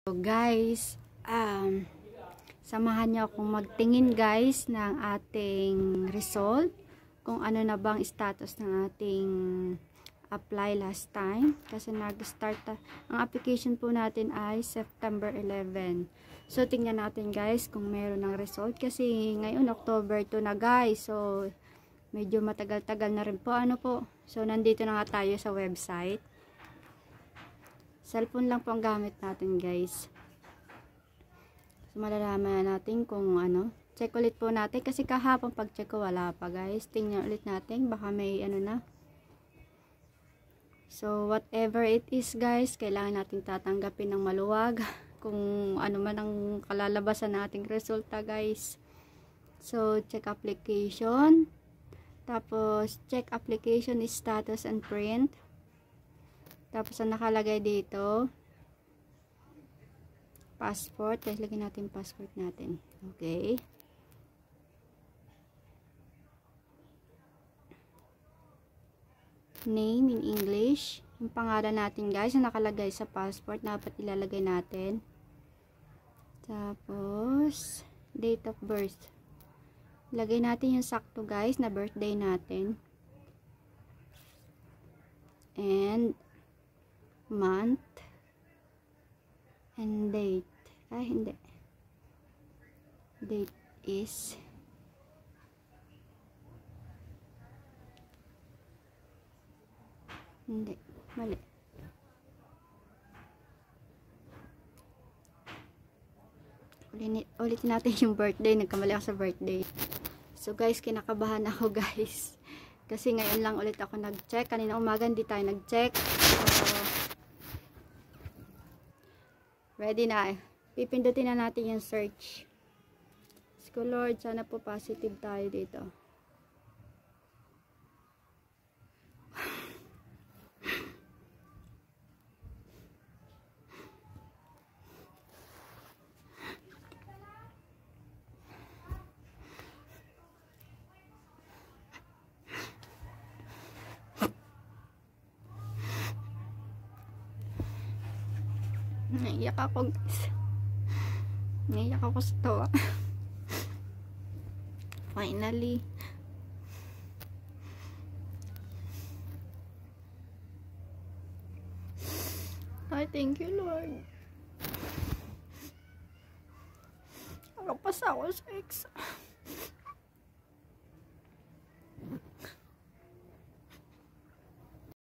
So guys, samahan niyo akong magtingin guys ng ating result. Kung ano na bang status ng ating apply last time. Kasi nag-start ang application po natin ay September 11. So tingnan natin guys kung meron ng result. Kasi ngayon October 2 na guys. So medyo matagal-tagal na rin po. So nandito na nga tayo sa website. Cellphone lang po ang gamit natin guys. So malalaman natin kung ano. Check ulit po natin kasi kahapon pag check ko wala pa guys. Tingnan ulit natin baka may ano na. So whatever it is guys, kailangan natin tatanggapin ng maluwag kung ano man ang kalalabasan ng ating resulta guys. So check application. Tapos check application status and print. Tapos ang nakalagay dito, passport. Tapos lagyan natin passport natin. Okay. Name in English. Yung pangalan natin guys, yung nakalagay sa passport, dapat ilalagay natin. Tapos, date of birth. Lagay natin yung sakto guys, na birthday natin. And, month and date. Hindi. Date is hindi. Mali. Ulitin natin yung birthday. Nagkamali ako sa birthday. So guys, kinakabahan ako guys. Kasi ngayon lang ulit ako nag-check. Kanina umaga hindi tayo nag-check. So, ready na. Pipindutin na natin yung search. So Lord, sana po positive tayo dito. Naiyak ako guys. Naiyak ako sa tawa. Finally. I thank you Lord. Nakapasa ako sa exam.